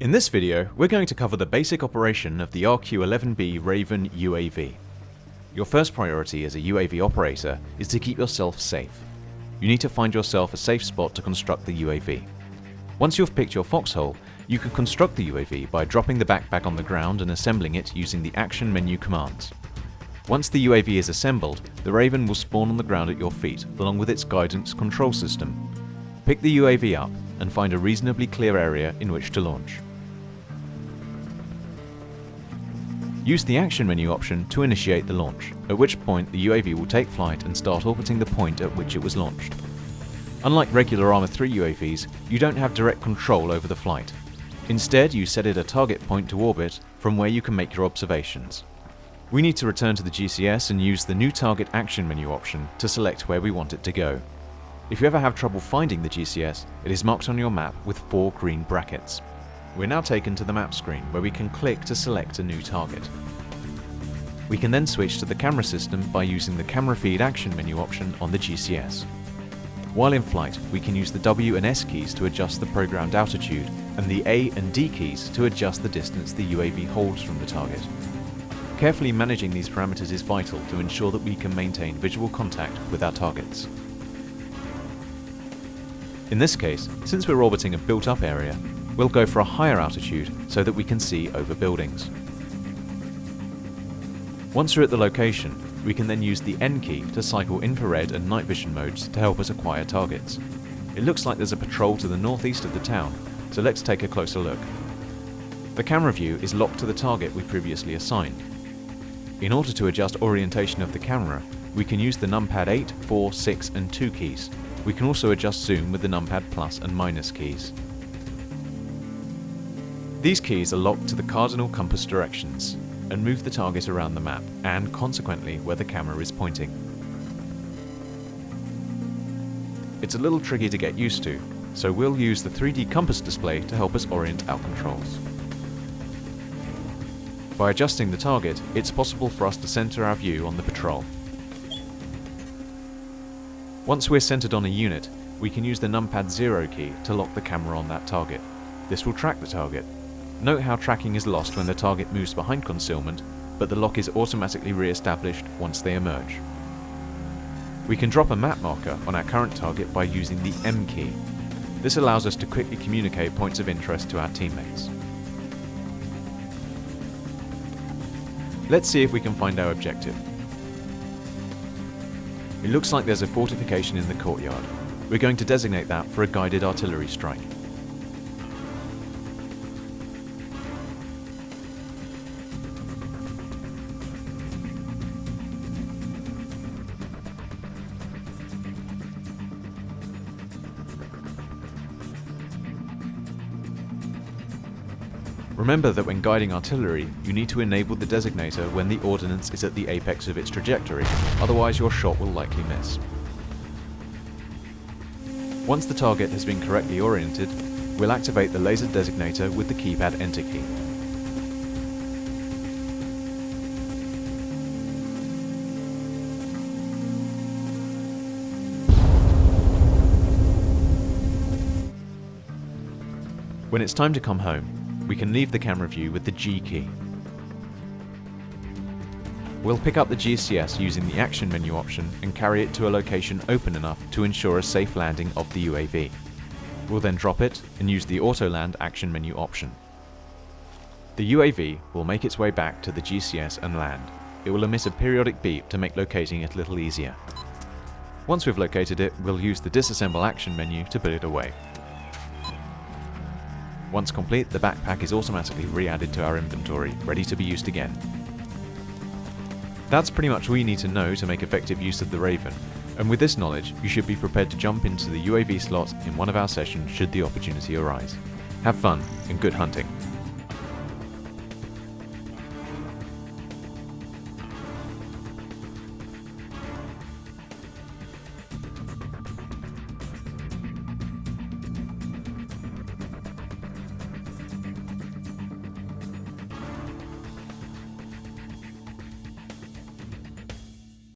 In this video, we're going to cover the basic operation of the RQ-11B Raven UAV. Your first priority as a UAV operator is to keep yourself safe. You need to find yourself a safe spot to construct the UAV. Once you've picked your foxhole, you can construct the UAV by dropping the backpack on the ground and assembling it using the action menu commands. Once the UAV is assembled, the Raven will spawn on the ground at your feet along with its guidance control system. Pick the UAV up and find a reasonably clear area in which to launch. Use the action menu option to initiate the launch, at which point the UAV will take flight and start orbiting the point at which it was launched. Unlike regular Arma 3 UAVs, you don't have direct control over the flight. Instead, you set it a target point to orbit from where you can make your observations. We need to return to the GCS and use the new target action menu option to select where we want it to go. If you ever have trouble finding the GCS, it is marked on your map with 4 green brackets. We're now taken to the map screen where we can click to select a new target. We can then switch to the camera system by using the camera feed action menu option on the GCS. While in flight, we can use the W and S keys to adjust the programmed altitude and the A and D keys to adjust the distance the UAV holds from the target. Carefully managing these parameters is vital to ensure that we can maintain visual contact with our targets. In this case, since we're orbiting a built-up area, we'll go for a higher altitude so that we can see over buildings. Once we're at the location, we can then use the N key to cycle infrared and night vision modes to help us acquire targets. It looks like there's a patrol to the northeast of the town, so let's take a closer look. The camera view is locked to the target we previously assigned. In order to adjust orientation of the camera, we can use the numpad 8, 4, 6 and 2 keys. We can also adjust zoom with the numpad plus and minus keys. These keys are locked to the cardinal compass directions and move the target around the map and consequently where the camera is pointing. It's a little tricky to get used to, so we'll use the 3D compass display to help us orient our controls. By adjusting the target, it's possible for us to center our view on the patrol. Once we're centered on a unit, we can use the numpad 0 key to lock the camera on that target. This will track the target. Note how tracking is lost when the target moves behind concealment, but the lock is automatically re-established once they emerge. We can drop a map marker on our current target by using the M key. This allows us to quickly communicate points of interest to our teammates. Let's see if we can find our objective. It looks like there's a fortification in the courtyard. We're going to designate that for a guided artillery strike. Remember that when guiding artillery, you need to enable the designator when the ordnance is at the apex of its trajectory, otherwise your shot will likely miss. Once the target has been correctly oriented, we'll activate the laser designator with the keypad enter key. When it's time to come home, we can leave the camera view with the G key. We'll pick up the GCS using the action menu option and carry it to a location open enough to ensure a safe landing of the UAV. We'll then drop it and use the auto land action menu option. The UAV will make its way back to the GCS and land. It will emit a periodic beep to make locating it a little easier. Once we've located it, we'll use the disassemble action menu to put it away. Once complete, the backpack is automatically re-added to our inventory, ready to be used again. That's pretty much all you need to know to make effective use of the Raven, and with this knowledge, you should be prepared to jump into the UAV slot in one of our sessions should the opportunity arise. Have fun, and good hunting.